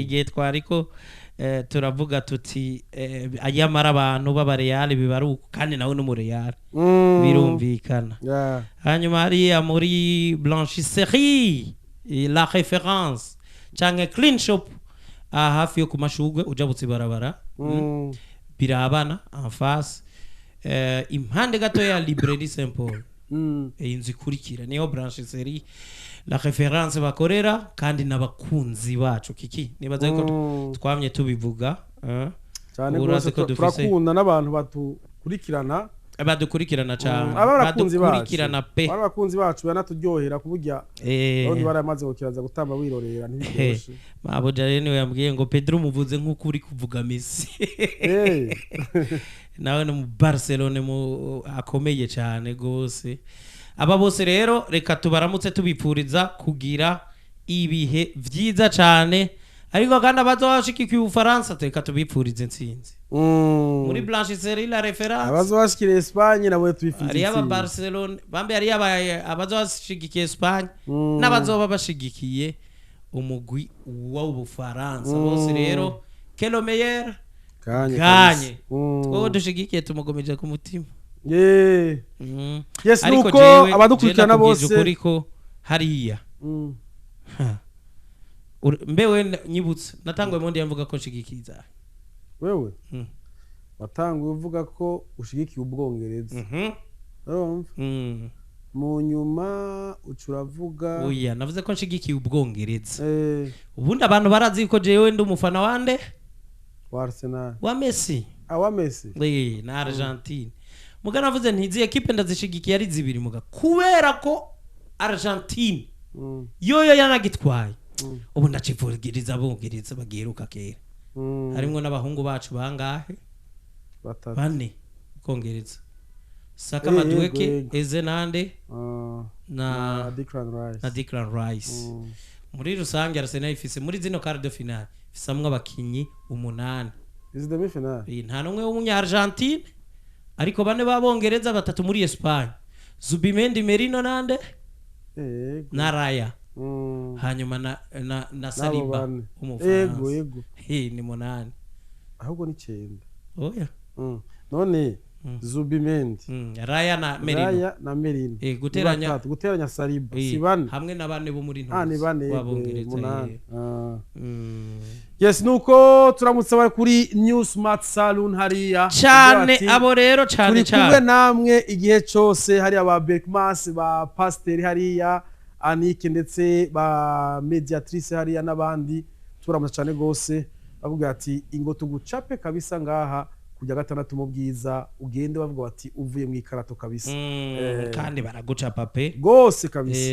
igihe twariko turavuga tuti ayamara abantu baba Real bibaruko kandi nawe no mu Real birumvikana hanyuma hari muri blanchisserie la référence canke clean shop hafi yo kumashugwe ujabutse barabara birabana en face impande gato ya librairie Saint Paul inzi kurikira niyo blanchisserie la référence bakorera kandi nabakunzi bacu kiki nibaza ko twamye tubivuga cyane gose turakunda n'abantu batukurikirana abadukurikirana cyane abakurikirana pe abakunzi bacu banaturyohera kuburya bandi baramaze gukiraza gutamba wirorera ntibiroshe mabo jare niwe yambwiye ngo Pedro muvuze nkuko uri kuvuga Messi nawe no mu Barcelona mu akomeye cyane gose aba bose rero reka tubaramutse tubipfuriza kugira ibihe vyiza cyane ariko kandi abazobashikiye uFaransa reka tubipfurize intsinzi muri blanchisserie la référence abazobashikiye Espagne nabo tubifite ari aba Barcelona bambe ari abazobashikiye Espagne n'abazoba bashigikiye umugwi w'ubufaransa bose rero quel meilleur ganye two dushigikiye tumugomeje ku mutima yes nuko abadukurikirana bose kuriko hariya mbewe nyibutse natangwe mu ndi yamvuga ko nshigikiza wewe watangwe uvuga ko ushigikiye ubwongereza mu nyuma ucuravuga oya navuze ko nshigikiye ubwongereza ubundi abantu barazi ko jewe ndi umufana wande wa Arsenal wa Messi wa Messi na Argentine mugana navuze ntizi equipe ndazishigikiye ari zibiri muga kubera ko Argentine yoyo yanagitwaye ubu ndacivugiriza abongereza bagiheruka kera harimo n'abahungu bacu bangahe bane kongereza Saka Madueke Eze nande na Declan Rice muri rusange Arsenal ifise muri zino quart de finale fisamwe abakinyi 8 is demi finale nta numwe w'umunya Argentine ariko bane babongereza batatu muri Espagne Zubimendi Merino nande na Raya hanyuma na Saliba umufaransa ni 8 ahubwo ni 9 oya none Zubimendi Raya na Merino guteranya Saliba sibane hamwe nabane bo muri nto wabongereza yes nuko turamutse bari kuri New Smart Saloon hariya cyane abo rero cyane kumwe namwe igihe cyose hari aba Beckmas ba Pasteur hariya Anike ndetse ba mediatrice hariya nabandi turamutse cyane gose bavuga ati ingo tugucape kabisa ngaha kujya gatandatu mu bwiza ugende bavuga bati uvuye mu ikarato kabisa kandi baragucapa pe gose kabisa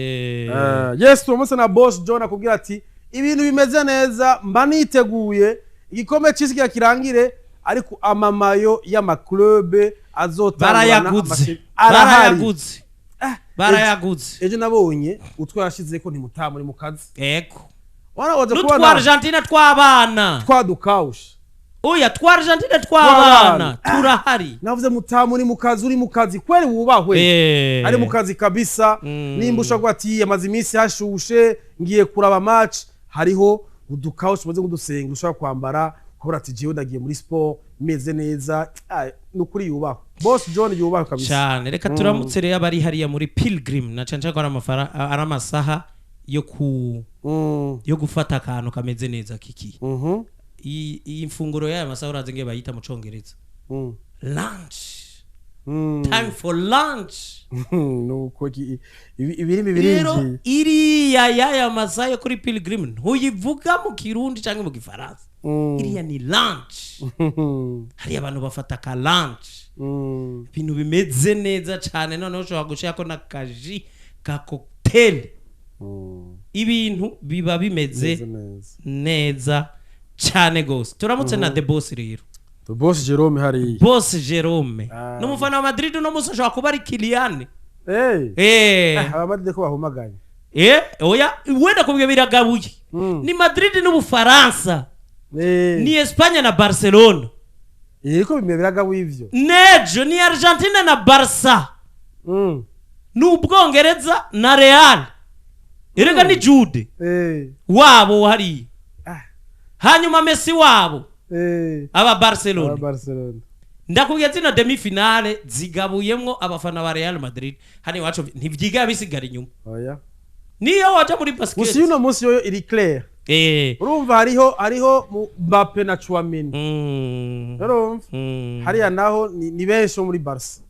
yes turamutse na boss John akubwira ati ibintu bimeze neza mba niteguye igikombe cy'isi kirangire ariko amamayo y'ama club azotangana barayaguze ejo nabonye utwo yashize ko ntimutaha muri mu kazi ego wanawaza kuba na Argentina twabana twadukawusha oya twa Argentina twabana turahari navuze mutaha muri mu kazi uri mu kazi kweli wubahwe ari mu kazi kabisa nimba ushaka ati yamaze iminsi hashushe ngiye kuraba match hariho udukawusha maze ngudusenga ushaka kwambara kubura ati jewe ndagiye muri sport meze neza nukuri yubahwe boss John yubahwe kabisa cyane reka turamutse rero abari hariya muri Pilgrim na canca ko ari amasaha yo gufata akantu kameze neza kiki iyi mfunguro y'aya masaha uraze ngiye bayita mu Congereza lunch time for lunch nuko ibirimi birinji iriya y'aya masaha kuri Pilgrim ntuyivuga mu Kirundi cyangwa mu Gifaransa iriya ni lunch hari abantu bafata ka lunch ibintu bimeze neza cyane noneho ushobora gushaka na kaji ka cocktail ibintu biba bimeze neza cyane gose turamutse na the boss rero the boss Jerome hari boss Jerome n'umufana wa Madrid no musashaka kuba ari Kylian abamade ko bahumaganye oya wenda kubyo biragabuye ni Madrid n'Ubufaransa ni Espagne na Barcelona ko bimebiragabuye ivyo nejo ni Argentina na Barca n'Ubwongereza na Real erega ni Jude wabo hari hanyuma Messi wabo aba Barcelona ndakubwiye zino demi finale zigabuyemwo abafana ba Real Madrid hani wacu ntivyiga bisigara inyuma oya niyo waje muri basket musi uno musi yo iri clair urumva hariho Mbappe na Lamine urumva hariya naho ni benshi muri Barca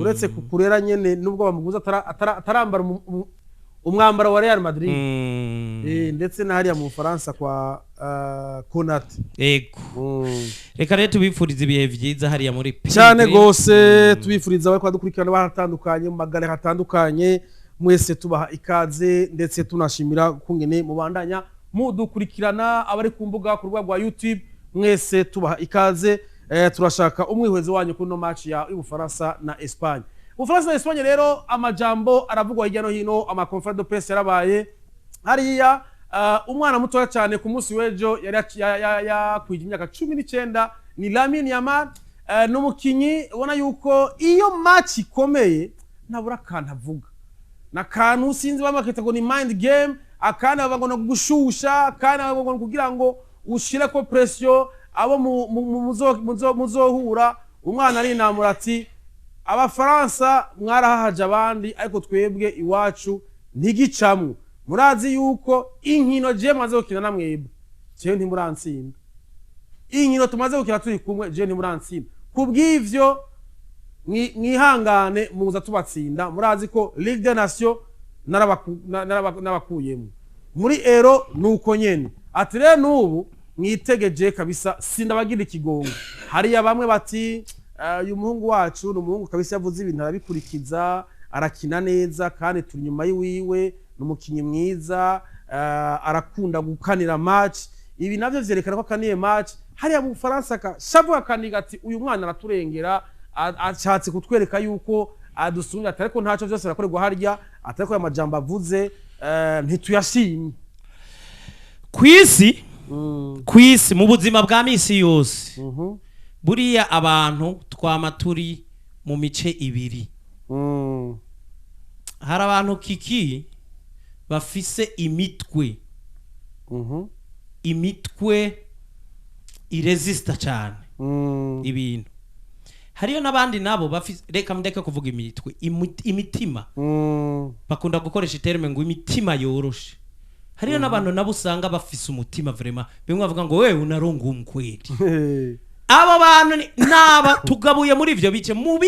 uretse kukurera nyene nubwo bamuguza atarambara umwambaro wa Real Madrid ndetse na hariya mu Faransa kwa Konate ego reka rero tubifuriza ibihe vyiza hariya muri cyane gose tubifuriza bari kwadukurikirana bahatandukanye mu magare hatandukanye mwese tubaha ikaze ndetse tunashimira kungene mubandanya mudukurikirana abari ku mbuga ku rwa rwa YouTube mwese tubaha ikaze turashaka umwihwezo wanyu kuri no match ya Ubufaransa na Espagne. Ubufaransa na Espagne rero amajambo aravugwa hirya no hino ama conference de presse yarabaye hariya umwana muto cyane ku munsi wejo yakwije imyaka 19 ni Lamine Yamal n'umukinyi ubona yuko iyo match ikomeye nabura kantavuga na kantu sinzi bamakita ngo ni mind game akana bagona gushusha akana bagona kugira ngo ushire ko pression abo muzohura umwana ari namura ati abafaransa mwarahaje abandi ariko twebwe iwacu ntigicamwe murazi yuko inkino je maze gukina na mwebwe cyo ntimuransimba inkino tumaze gukina turi kumwe je ntimuransimba kubw'ivyo mwihangane muza tubatsinda murazi ko Ligue des Nations narabakuyemo muri ero nuko nyene ati rero nubu mwitegeje kabisa sindabagira ikigongo hariya bamwe bati uyu muhungu wacu n'umuhungu kabisa yavuze ibintu arabikurikiza arakina neza kandi turi nyuma yiwe n'umukinyi mwiza arakunda gukanira match ibi navyo vyerekana ko akaniye match hariya mu Faransa ka shavu akaniga ati uyu mwana araturengera achatse kutwereka yuko adusunga atariko ntaco vyose arakorerwa harya atariko amajambo avuze ntituyashimye kwisi mu buzima bwa misi yose buriya abantu twama turi mu mice ibiri hari abantu kiki bafise imitwe iresista cyane ibintu hariyo nabandi nabo bafise reka mndeke kuvuga imitwe imitima bakunda gukoresha terme ngo imitima yoroshe hariyo nabantu nabo usanga bafise umutima vraiment bimwe bavuga ngo wewe unaronga umkweli aba bantu naba tugabuye muri ivyo bice mu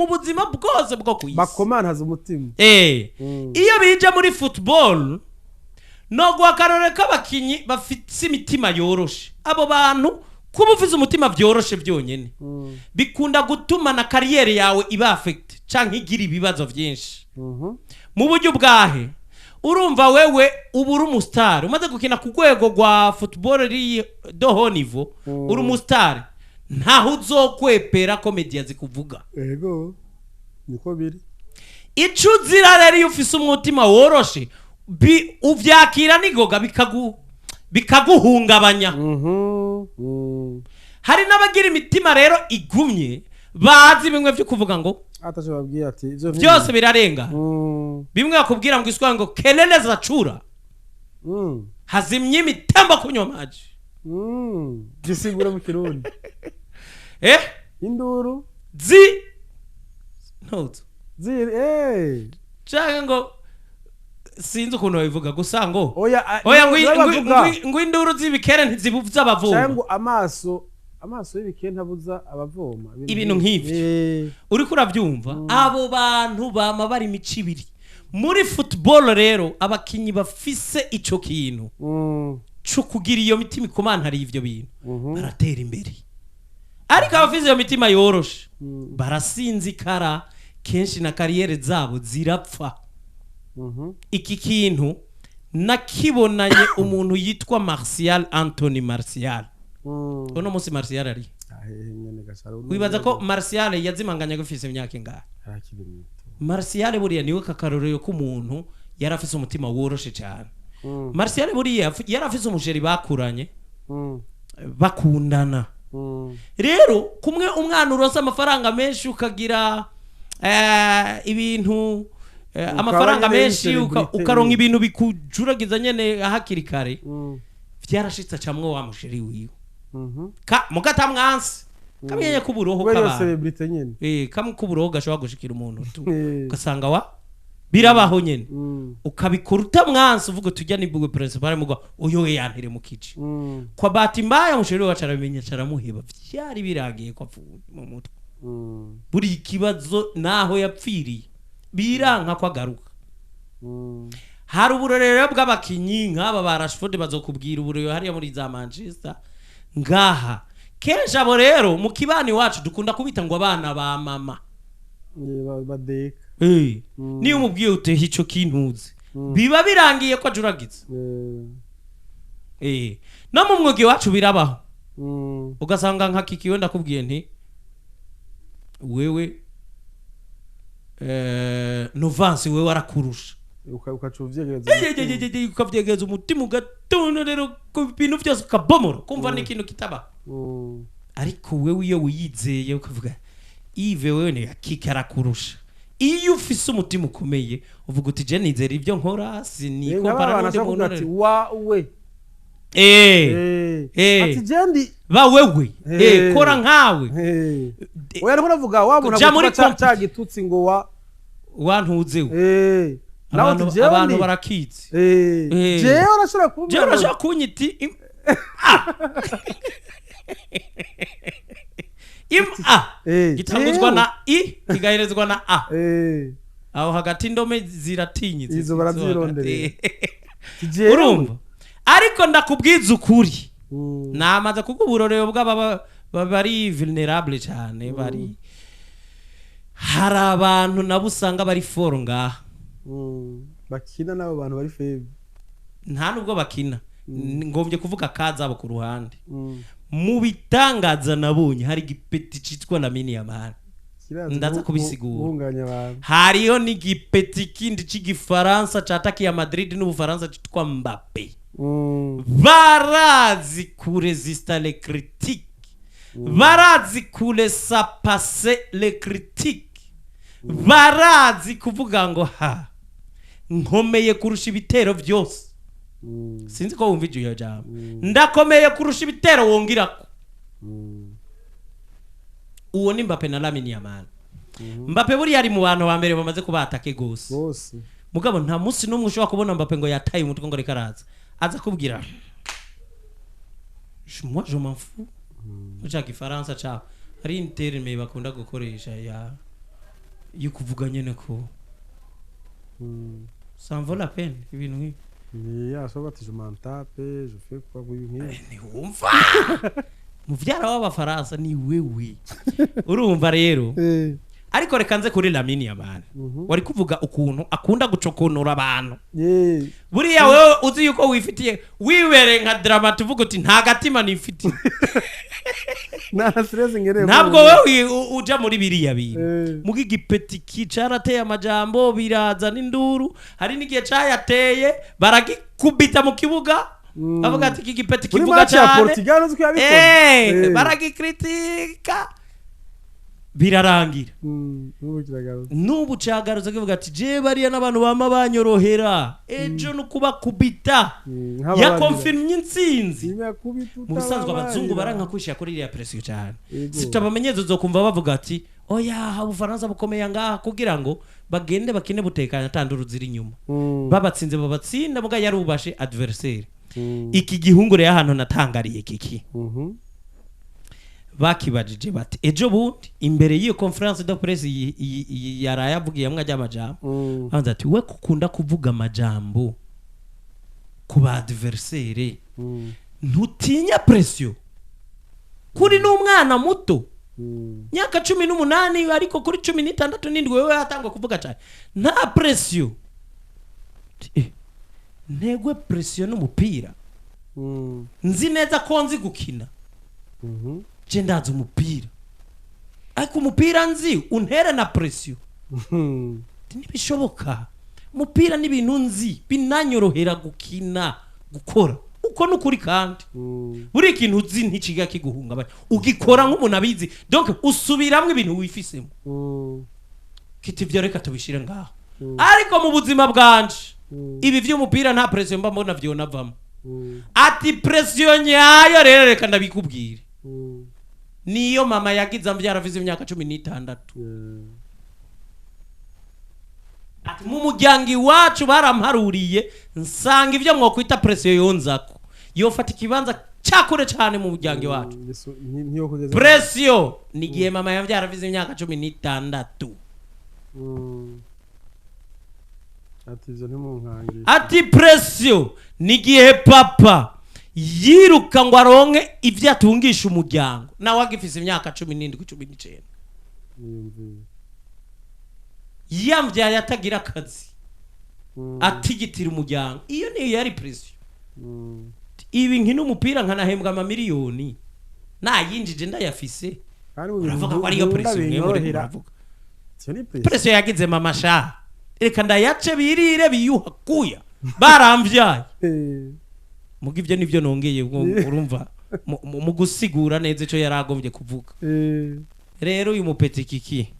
buzima bwose bwo kwisi bakomana haza umutima iyo bije muri football no gwakarore k'abakinyi bafite imitima yoroshe abo bantu kuba ufise umutima vyoroshe vyonyene bikunda gutuma na kariyeri yawe iba affect canke igira ibibazo vyinshi mu buryo bwahe urumva wewe ubura umustar umaze gukina ku rwego rwa football ri do haut niveau uri umustar ntaho uzokwepera ko media zikuvuga ego niko biri icuzira rero iyo ufise umutima woroshe uvyakira nigoga bikaguhungabanya hari n'abagira imitima rero igumye bazi bimwe byo kuvuga ngo ataje babwiye ati byose birarenga bimwe bakubwira ngo iswa ngo kelele zacura hazimye imitembo kunywa maji gisigura mu kirundi induru cyangwa ngo sinzi ukuntu babivuga gusa ngo oya ngo induru z'ibikere ntizibuza abavoma cyangwa amaso y'ibikere ntabuza abavoma ibintu nk'ivyo uri kuravyumva abo bantu bama bari imico ibiri muri football rero abakinyi bafise ico kintu cyo kugira iyo mitima ikomantari ivyo bintu baratera imbere ariko abafise iyo mitima yoroshe barasinzikara kenshi na kariyeri zabo zirapfa iki kintu nakibonanye umuntu yitwa Martial Anthony Martial uno munsi Martial ari wibaza ko Martial yazimanganya gufise imyaka ingahe Martial buriya niwe kakarorero ko umuntu yarafise umutima woroshe cyane Martial buriya yarafise umujeri bakuranye bakundana rero kumwe umwana urosa amafaranga menshi ukagira ibintu amafaranga menshi ukaronka ibintu bikujuragiza nyene hakiri kare vyarashitse camwe wa musheri wiwe mugata mwansi kamenye kuburoho kaba celebrity nyene kamwe kuburoho gashobora gushikira umuntu ugasanga wa birabaho nyene ukabikora utamwansi uvuga tujya ni Bwiwe principal mugo uyo yantere mu kici kwa bati mbaya musheri wacu aramenya caramuheba vyari biragiye kwa mu mutwe buri ikibazo naho yapfiriye biranka kwa garuka hari uburorero bw'abakinyi nk'aba ba Rashford bazokubwira uburorero hariya muri za Manchester ngaha kenshi abo rero mu kibani wacu dukunda kubita ngo abana ba mama badeka niyo umubwiye utehe ico kintuze biba birangiye ko ajuragize no mu mwuga wacu birabaho ugasanga nka kikiwe ndakubwiye nti wewe Novansi wewe warakurusha ukavyegereza umutima ugatono rero ku bintu byose ukabomora kumva n'ikintu kitaba ariko wewe iyo wiyizeye ukavuga Ive wewe ne yakikarakurusha iyo ufise umutima ukomeye uvuga uti je nizera ibyo nkora sini kompara n'undi muntu wawe ati jendi ba wewe kora nkawe oya ariko navuga wa muntu avuga gitutsi ngo wantuzewe abantu barakitse jewe urashobora kumva jewe urashobora kunyiti gitanguzwa na i kigaherezwa na a aho hagati indome ziratinyitse izo barazirondera urumva ariko ndakubwiza ukuri namaze kuguburorero bw'aba bari vulnerable cyane bari hari abantu nabo usanga bari for ngaha bakina nabo bantu bari febe nta nubwo bakina ngombye kuvuga kazabo ku ruhande mu bitangaza nabonye hari igipeti citwa Lamine Yamal ndaza kubisigura hariyo ni igipeti kindi cy'igifaransa catakiye Madrid n'Ubufaransa citwa Mbappe barazi kuresista les critiques barazi kulesa passer les critiques barazi kuvuga ngo ha nkomeye kurusha ibitero byose sinzi ko wumva iyo jambo ndakomeye kurusha ibitero wongirako uwo ni Mbappe na Lamine Yamal Mbappe buri yari mu bantu ba mbere bamaze kubatake gose mugabo nta munsi n'umwe ushobora kubona Mbappe ngo yataye umutwe ngo rekaraza aza kubwira moi je m'en fous uca gifaransa cha ari interme bakunda gukoresha yo kuvuga nyene ko ça en vaut la peine ibintu nk'ibi so bati je m'en tape je fais quoi ni umva muvyara w'abafaransa ni wewe urumva rero ariko reka nze kuri Lamine Yamal wari kuvuga ukuntu akunda gucokonora abantu buriya wewe uzi yuko wifitiye wibere nka drama tuvuga uti nta gatima nifitiye na stress ngere ntabwo wewe uja muri biriya bintu mugi gipeti kicarateye amajambo biraza n'induru hari n'igihe cyayateye baragikubita mu kibuga avuga ati igipeti kivuga cyane baragikritika birarangira nubu cyagaruza kivuga ati je bariya n'abantu bama banyorohera ejo no kubakubita ya confirm intsinzi mu bisanzwe abazungu baranka kwishya kuri iriya pressure cyane sitabamenyezo zo kumva bavuga ati oya Ubufaransa bukomeye ngaha kugira ngo bagende bakine butekanya tanduru ziri inyuma babatsinze babatsinda muga yarubashe adversaire iki gihungure y'ahantu natangariye kiki bakibajije bati ejo bundi imbere y'iyo conference de presse yaraye avugiye amwe ajamajambo banza ati we kukunda kuvuga amajambo ku ba adversaire ntutinya pression kuri n'umwana muto nyaka 18 ariko kuri 16 nindwe wewe atangwa kuvuga cyane nta pression negwe pression n'umupira nzi neza ko nzi gukina je ndaza umupira ariko umupira nzi untera na pression ntibishoboka umupira n'ibintu nzi binanyorohera gukina gukora uko nukuri kandi buri ikintu uzi ntikiga kiguhunga ugikora nk'umuntu abizi donc usubiramwe ibintu wifisemo kiti byo reka tubishire ngaho ariko mu buzima bwanje ibi vy'umupira nta pression mba mbona vyo navamo ati presiyo nyayo rero reka ndabikubwire niyo mama yagize ambyara avize imyaka 16 ati mu muryango iwacu baramparuriye nsanga ibyo mwokwita presiyo yonzako yofata ikibanza cyakure cyane mu muryango iwacu presiyo nigiye mama yabyara avize imyaka 16 ati presiyo nigihe papa yiruka ngo aronke ivyo atungisha umuryango nawe agifise imyaka 17-19 yamvyaye atagira akazi atigitira umuryango iyo niyo yari presiyo ibi nkino umupira nkanahembwa amamiliyoni nayinjije ndayafise uravuga ko ariyo presiyo mwemure uravuga presiyo yagize mama sha reka ndayace birire biyuhakuya baramvyaye mugivyo nivyo nongeye urumva mu gusigura neza ico yaragombye kuvuga rero uyu mupeti kiki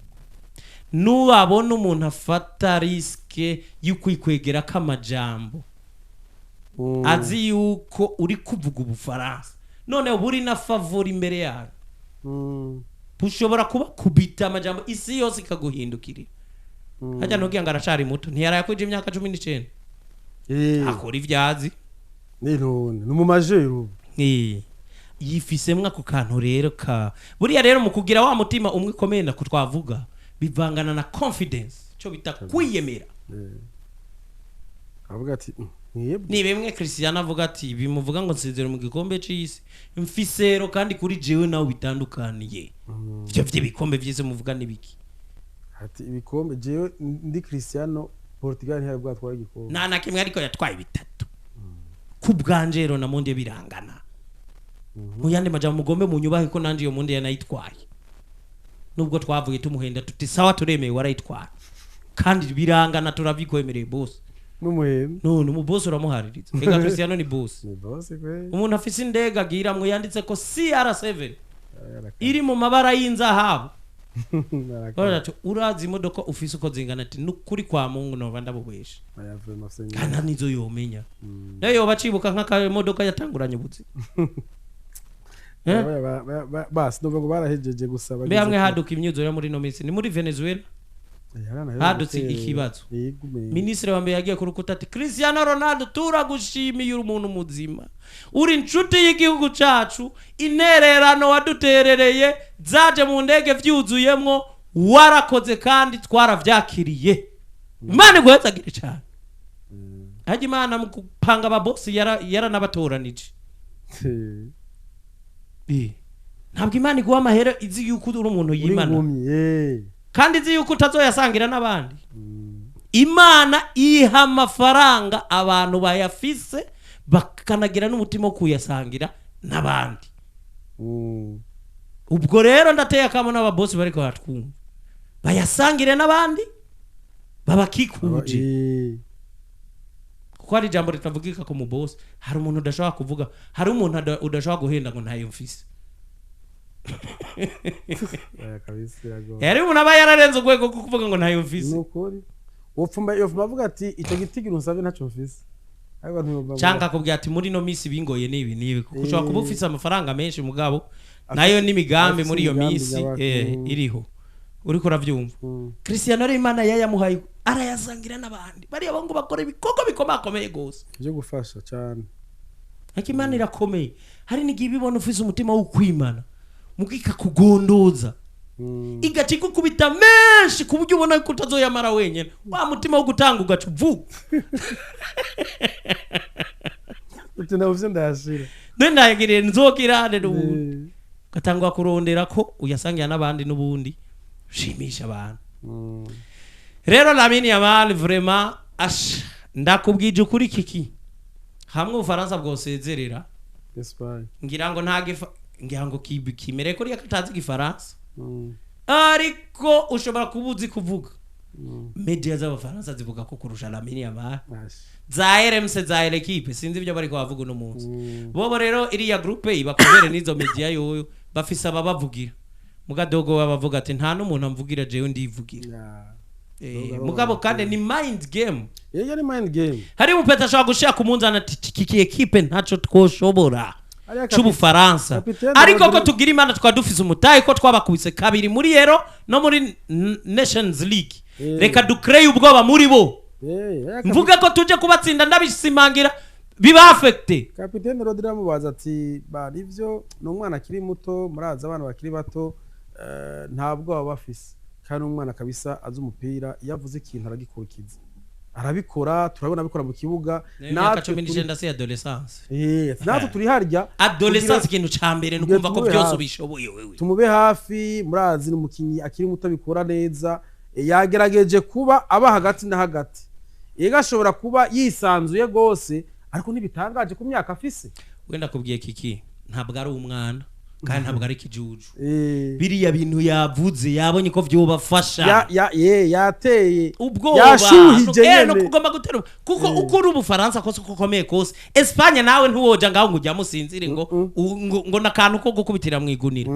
nuwabona umuntu afata riske y'ukwikwegera kamajambo azi yuko uri kuvuga ubufaransa none buri na favori imbere yawe bushobora kuba kubita amajambo isi yose ikaguhindukira hajya nogiye ngo aracari muto ntiyarayakwije imyaka 19 akora ivyazi none mu majero yifisemwa ku kantu rero ka buriya rero mu kugira wa mutima umwe komeye na kutwavuga bivangana na confidence cyo bita kwiyemera avuga ati ni bemwe Cristiano avuga ati bimuvuga ngo nsezero mu gikombe cy'isi mfisero kandi kuri jewe nawe bitandukaniye byo bikombe byise muvuga nibiki ati ibikombe jewe ndi Cristiano Portugal ntiyari bwatwara igikombe na kimwe ariko yatwaye bitatu kubwanjero na monde birangana muyande majambo mugombe munyubahe ko nanje iyo monde yanayitwaye nubwo twavuye tumuhenda tuti sawa turemeye warayitwara kandi birangana turavikoemereye boss numuhenda none mu boss uramuhaririza ega Cristiano ni boss ni boss kwe umuntu afise indega gira mwe yanditse ko CR7 iri mu mabara y'inzahabu urazi imodoka ufise uko zingana ati nukuri kwa Mungu no vandabubesha kana nizo yomenya nayo bacibuka nk'aka modoka yatanguranye ubutsi bas no ngo barahejeje gusaba be hamwe haduka imyuzo yo muri no minsi ni muri Venezuela hadutse ikibazo ministre wa mbere yagiye kurukuta ati Cristiano Ronaldo turagushimiye uri umuntu muzima uri inshuti y'igihugu cacu intererano waduterereye zaje mu ndege vyuzuyemwo warakoze kandi twaravyakiriye Imana igwezagire cyane haje Imana mu kupanga aba boss yaranabatoranije ntabwo Imana iguha amahera izi yuko uri umuntu yimana kandi izi yuko utazoyasangira n'abandi Imana iha amafaranga abantu bayafise bakanagira n'umutima wo kuyasangira n'abandi ubwo rero ndateye akamo n'ababosi bariko batwumva bayasangire n'abandi babakikuje kuko ari jambo ritavugika ko mu boss hari umuntu udashobora kuvuga hari umuntu udashobora guhenda ngo ntayo mfise yari umuntu aba yararenze urwego rwo kuvuga ngo ntayo mfise nukuri wopfumba bavuga ati icyo gitigira unsabye ntacyo mfise cyangwa akubwira ati muri no misi bingoye nibi kuko ushobora kuba ufise amafaranga menshi mugabo nayo n'imigambi muri iyo misi iriho uriko uravyumva Cristiano Imana yayamuhaye arayasangira n'abandi bari abongo bakora ibikoko bikomakomeye gose byo gufasha cyane Imana irakomeye hari n'igihe bibona ufise umutima wo kwimana mugika kugondoza igaci kukubita menshi kuburyo ubona ko utazoyamara wenyene wa mutima wo gutanga ugacuvuga utena uvye ndashira ndayagire nzokirane n'ubundi gatangwa kurondera ko uyasangira n'abandi n'ubundi shimisha abantu rero Lamine Yamal vraiment ndakubwije ukuri kiki hamwe ufaransa bwosezerera Espagne ngira ngo ngira ngo kimere ko yakatazi gifaransa ariko ushobora kubuzi kuvuga media z'abafaransa zivuga ko kurusha Lamine Yamal za RMC za l'équipe sinzi ibyo bari ko bavuga uno munsi bobo rero iriya groupe ibakomere nizo media yoyo bafisa ababavugira mugadogo babavuga ati nta n'umuntu amvugira jewe ndivugira mugabo kandi ni mind game ni mind game hari umupeta ashobora gushaka kumunzana kiki equipe ntaco twoshobora c'ubufaransa ariko ko tugira imana twadufise umutayi ko twabakubise kabiri muri Euro no muri Nations League reka dukreye ubwoba muri bo mvuga ko tuje kubatsinda ndabisimangira biba affecte kapitene Rodri amubaza ati bari ivyo no mwana akiri muto muraza abana bakiri bato ntabwo baba bafise kandi umwana kabisa azi umupira yavuze ikintu aragikurikiza arabikora turabona abikora mu kibuga natwe 19 si adolescence natwe turi harya adolescence ikintu cambere nukumva ko byose ubishoboye wewe tumube hafi murazi n'umukinyi akiri muto bikora neza yagerageje kuba aba hagati na hagati yegashobora kuba yisanzuye gose ariko nibitangaje ku myaka afise wenda kubwiye kiki ntabwo ari umwana kandi ntabwo ari kijuju biriya bintu yavuze yabonye ko vyobafasha yateye ubwoba yashuhije no kugomba gutera kuko ukuri ubufaransa kose kukomeye kose Espagne nawe ntuwoja ngaho ngo ujyamusinzire ngo nakantu ko gukubitira mu igunira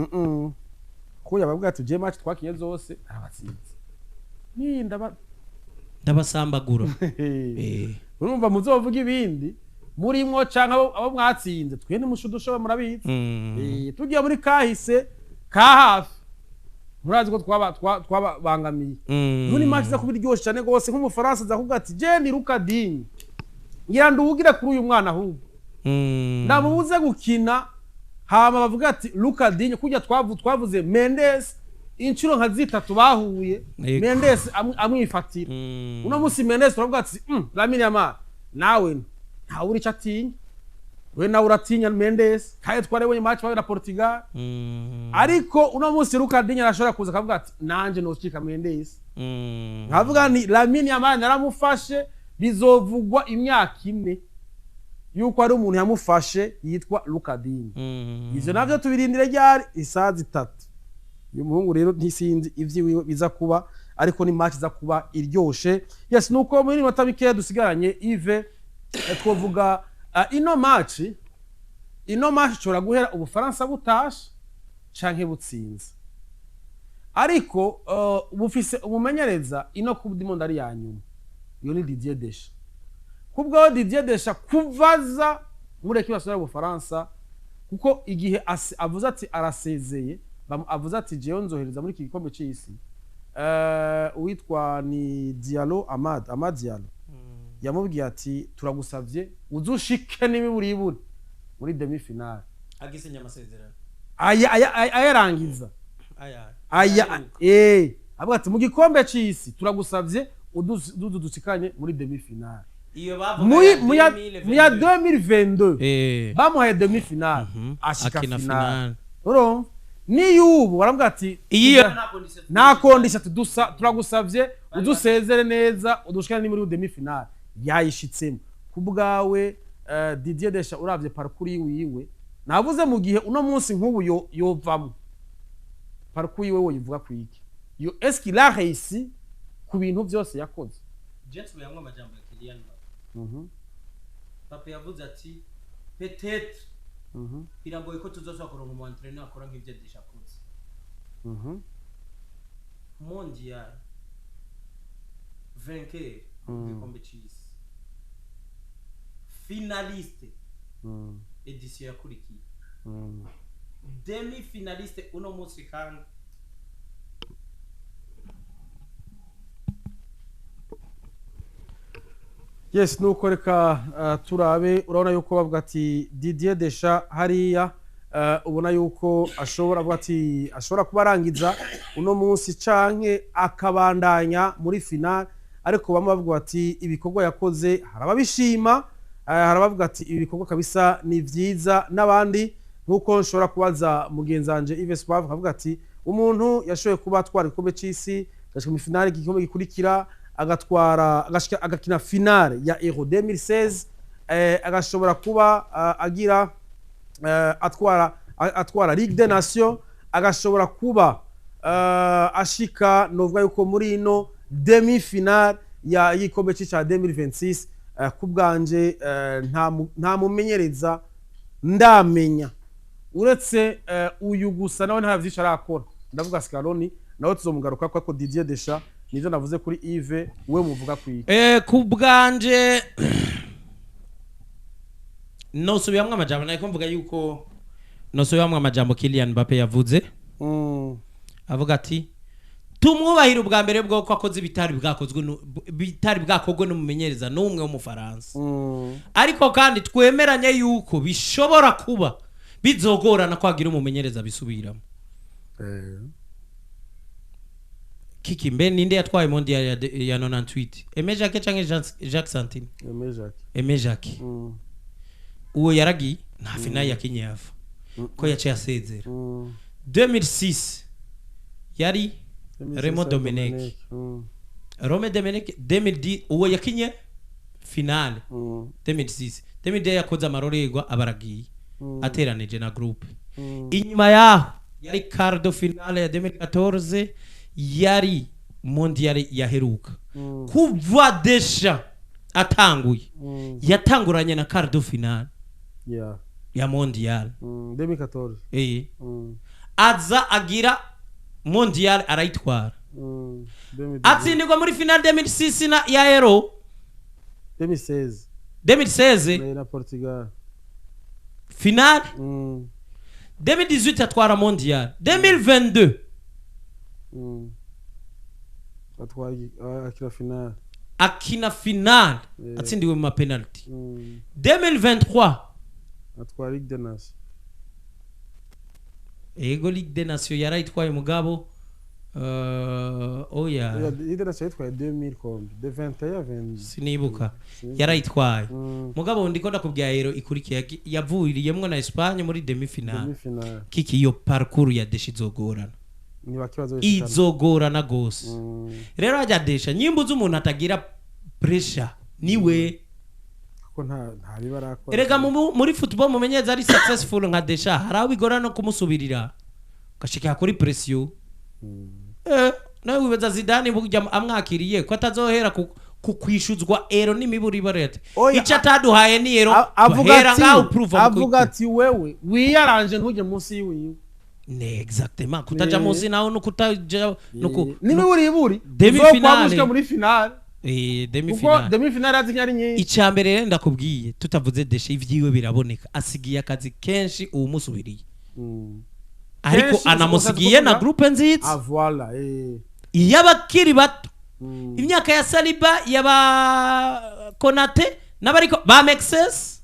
ko yababwira ati je match twakinye zose arabatsinze ni ndabasambagura urumva muzovuga ibindi murimwo canka abo mwatsinze twe nimushudushoba murabizi tugiye muri kahise ka hafi murazi ko twabangamiye nuni match za kubiryosha cyane gose nk'umufaransa za kuvuga ati je ni Rukadini ngira nduwugira kuri uyu mwana ahubwo ndamubuze gukina hama bavuga ati Rukadini kujya twavuze Mendes inchuro nka zitatu bahuye Mendes amwifatira uno musi Mendes turavuga ati Lamine Yamal nawe ntawuri chatinya we nawe uratinya Mendes kaye twarebonye match bawe na Portugal ariko uno musi Rukadini arashobora kuza kavuga ati nanje no cika Mendes nkavuga ni Lamine Yamal naramufashe bizovugwa imyaka imwe yuko ari umuntu yamufashe yitwa Rukadini ivyo navyo tubirindire ryari isazi 3 uyu muhungu rero ntisinzi ivyiwe biza kuba ariko ni match za kuba iryoshe yes nuko muri minota bikeya dusigaranye Yves twovuga ino match cora guhera ubufaransa butashe canke butsinze ariko bufise umumenyereza ino Coupe du Monde ari yanyuma iyo ni Didier Deschamps kubwo Didier Deschamps kuvaza muri equipe nationale y'ubufaransa kuko igihe avuze ati arasezeye avuze ati jewe nzohereza muri iki gikombe cy'isi uwitwa ni Diallo Amad Diallo yamubwiye ati turagusavye uzushike n'imiburiburi muri demi finale agisinya amasezerano ayarangiza avuga ati mu gikombe cy'isi turagusavye ududutsikanye muri demi finale iyo bavuga mu ya 2022 bamuhaye demi finale ashika finale urumva ni yubu warambwa ati iyo nta kondisha turagusavye udusezere neza udushikane ni muri demi finale yayishitsemo kubwawe Didier Deschamps uravye parcours yiwe navuze mu gihe uno munsi nk'ubu yovamo parcours yiwe wo yivuga kwiki yo est-ce qu'il a réussi ku bintu byose yakoze Jets yamwe amajambo ya Kylian Mbappe yavuze ati peut-être biragoye ko tuzoshobora kuronka umu entraîneur akora nk'ivyo Deschamps mondial vainqueur igikombe c'isi finaliste edition yakurikiye demi finaliste uno munsi kandi yes nuko reka turabe urabona yuko bavuga ati Didier Deschamps hariya ubona yuko ashobora kuba arangiza uno munsi canke akabandanya muri finale ariko bamwe bavuga ati ibikorwa yakoze harababishima harabavuga ati ibi bikorwa kabisa ni vyiza n'abandi nkuko nshobora kubaza mugenzanje Yves Poivre akavuga ati umuntu yashoboye kuba atwara igikombe c'isi gashika mu finale igikombe gikurikira agakina finale ya Euro 2016 agashobora kuba agira atwara Ligue des Nations agashobora kuba ashika novuga yuko muri ino demi finale ya igikombe cya 2026 kubwanje nta mumenyereza ndamenya uretse uyu gusa nawe nta vyinshi arakora ndavuga Scaloni nawe tuzomugaruka ko Didier Deschamps nivyo navuze kuri Yves we muvuga kwiki kubwanje no subiyamwe amajambo nako mvuga yuko no subiyamwe amajambo Kylian Mbappe yavuze avuga ati tumwubahira ubwa mbere bwo ko akoze bitari bwakogwe n'umumenyereza n'umwe wo mu Faransa ariko kandi twemeranye yuko bishobora kuba bizogorana kwagira umumenyereza bisubiramo Kiki mbe ninde yatwaye mondial ya 98 Aimé Jacques canke Jacques Santini Aimé Jacques uwo yaragi nta final yakinye yafa ko yaciye asezera 2006 yari Remo Domenech Rome Domenech 2010 uwo yakinye finale 2010 yakoze amarorerwa abaragiye ateranije na groupe inyuma yaho yari quart de finale ya 2014 yari mondial yaheruka kuva desha atanguye yatanguranye na quart de finale ya mondial 2014 aza agira mondial arayitwara atsindirwa muri finale 2006 na ya Euro 2016 na Portugal finale 2018 atwara mondial 2022 akina finale atsindiwe mu penalty 2023 atwara Ligue des Nations Ligue des Nations yarayitwaye mugabo oya Ligue des Nations yitwaye 2000 kombe de 21 sinibuka yarayitwaye mugabo ndiko ndakubwiye Euro ikurikiye yavuriyemwe na Espagne muri demi finale kiki iyo parcours ya deshizogorana izogorana gose rero ajya desha nyimbuza umuntu atagira pressure niwe ko nta bibarakora erega muri football mumenyeza ari successful nka desha haraho bigorana no kumusubirira gashika kuri pression nawe wibaza Zidane bujya amwakiriye ko atazohera kukwishuzwa Euro n'imiburi barete icyo ataduhaye ni Euro avuga ati wewe wiyaranje ntuje munsi yiwe ne exactement kutaja munsi naho no kutaja nuko niwe buri demi finale muri finale demi finale azinyari nyinshi icambere ndakubwiye tutavuze deshe ivyiwe biraboneka asigiye akazi kenshi uwo musubiriye ariko anamusigiye na groupe nziza voilà iyabakiri bato imyaka ya Saliba yaba Konate nabariko ba Maxes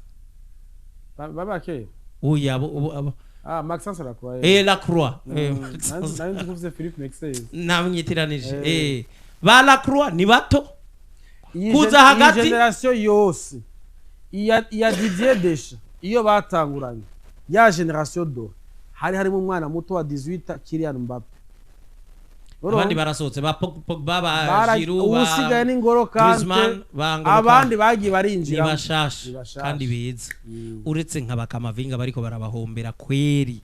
babake uyabo Maxence Lacroix Lacroix nandi kuvuze Philippe Maxes namwitiranije ba Lacroix ni bato kuza hagati generation yose iya Didier Deschamps iyo batanguranye ya generation do harimo umwana muto wa 18 Kylian Mbappe abandi barasohotse ba Pogba ba Giroud ba usigaye n'ingoro Kante abandi bagiye barinjira nibashasha kandi biza uretse nk'abakamavinga bariko barabahombera kweri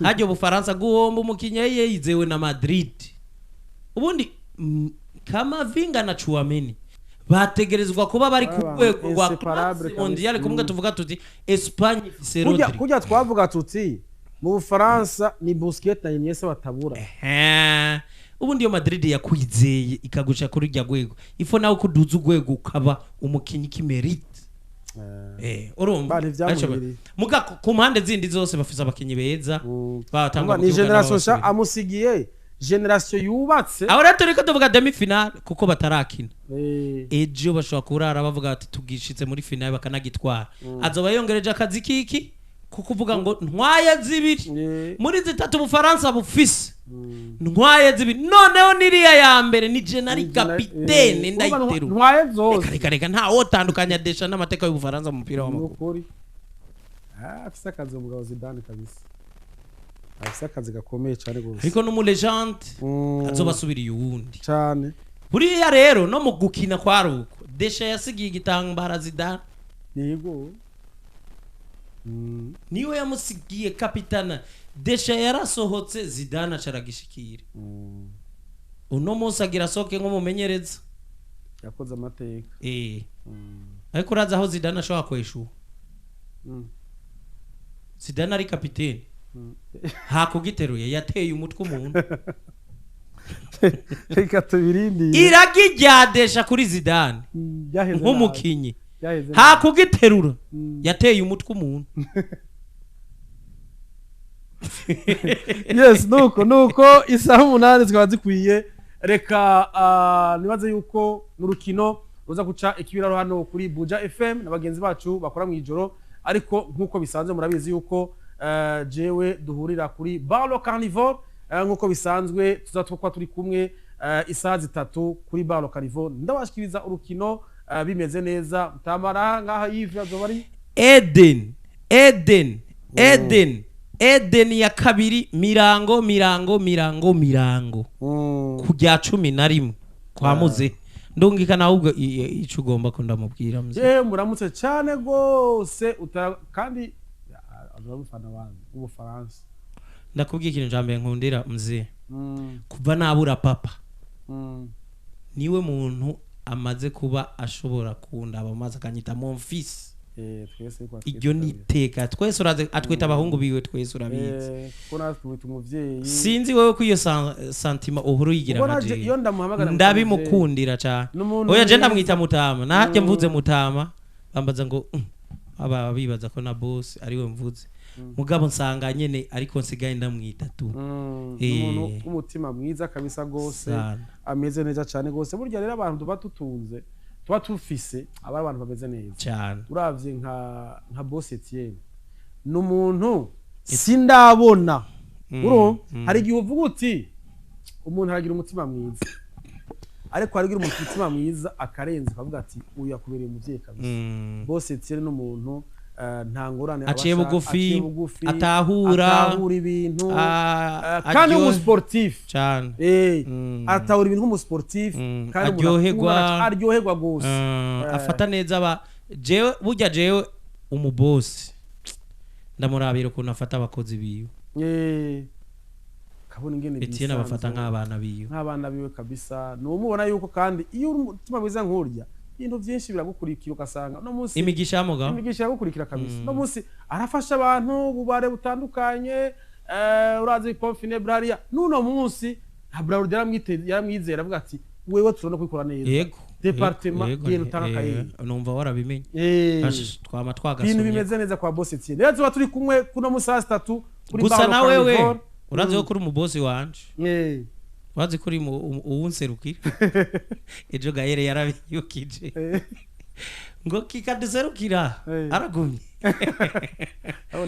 hajyo Bufaransa guhomba umukinyi yizewe na Madrid ubundi Kamavinga na Chouameni bategerezwa kuba bari ku rwego rwa mondial kumwe tuvuga tuti Espagne c'est Rodri kujya twavuga tuti mu Bufaransa ni Busquets na Iniesta batabura ubundi yo Madrid yakwizeye ikagusha kuri rya gwego ifo nawe kuduza ugwego ukaba umukinyi kimerite urumva muga ku mpande zindi zose bafise abakinyi beza batangwa ni generation sha amusigiye generation yubatse aho rero turiko tuvuga demi finale kuko batarakina ejo bashobora kurara bavuga ati tugishitse muri finale bakanagitwara azoba yongereje akazi kiki kukuvuga ngo ntwaye zibiri muri zitatu Bufaransa bufise ntwaye zibiri noneho niriya ya mbere ni General Capitaine ndayiteru ntwaye zose reka nta wotandukanya desha n'amateka y'Ubufaransa mu mupira w'amaguru afise akazi umugabo Zidane kabisa afise akazi gakomeye cyane gose ariko no mu legend azobasubiriye uwundi cyane buriya rero no mu gukina kwa ruko desha yasigiye igitambara Zidane yego niwe yamusigiye kapitana desha yarasohotse Zidane acaragishikira uno munsi agira soke nko mumenyereza yakoze amateka ariko uraza aho Zidane ashobora kweshuha Zidane ari kapitene hakugiteruye yateye umutwe umuntu reka tubirindi iragiryadesha kuri Zidane nk'umukinyi hakugiterura yateye umutwe umuntu yes nuko isaha 8 zikaba zikwiye reka nibaze yuko n'urukino ruza guca ikibiraro hano kuri Buja FM n'abagenzi bacu bakora mu ijoro ariko nkuko bisanzwe murabizi yuko jewe duhurira kuri Bar Le Carnivore nkuko bisanzwe tuzatwa turi kumwe isaha 3 kuri Bar Le Carnivore ndabashikiriza urukino bimeze neza tamara ngaha yive azobari Eden ya kabiri mirango kujya 11 kwa muze ndungikana ahubwo ico ugomba ko ndamubwira mze muramutse cyane gose kandi azabufana abantu ubufaransa ndakubwiye ikintu jambe nkundira mze kuva nabura papa niwe muntu amaze kuba ashobora kundaba maze akanyita mon fils iryo niteka twese uraze atwita abahungu biwe twese urabizi ko natwe umuvyeyi sinzi wewe ko iyo santima uhuru yigira maje ndabimukundira cyane oya je ndamwita mutama najye mvuze mutama bambaza ngo aba bibaza ko na boss ariwe mvuze mugabo nsanga nyene ariko nsigaye ndamwita tu umuntu umutima mwiza kabisa gose ameze neza cyane gose burya rero abantu tuba tutunze tuba tufise abantu bameze neza cyane uravye nka boss Etienne n'umuntu sindabona hari gihe uvuga uti umuntu aragira umutima mwiza ariko aragira umutima mwiza akarenza akavuga ati uyu yakubereye umuvyeyi kabisa boss Etienne n'umuntu nta ngorane aciye bugufi atahura ibintu kandi umusportif cyane atahura ibintu nk'umusportif kandi aryoherwa gose afata neza jewe burya jewe umubosi ndamurabira ukuntu afata abakozi biwe kabone ingene Etienne abafata nk'abana biwe kabisa numubona yuko kandi iyo umutima mwiza nk'urya ibintu byinshi biragukurikira ugasanga no munsi imigisha yagukurikira kabisa no munsi arafasha abantu bubare butandukanye urazi pomfine Burya nuno munsi Burya yaramwizera avuga ati wewe turona kwikora neza yego departement genda utangakaye numva warabimenye twama twagasomye ibintu bimeze neza kwa boss Etienne rero tuba turi kumwe kuno musasa 3 kuri gusa na wewe urazi ko kuri mu boss wanje wazi kuri uwunserukira ejo gahere yarabiyukije ngo kikaduserukira aragumye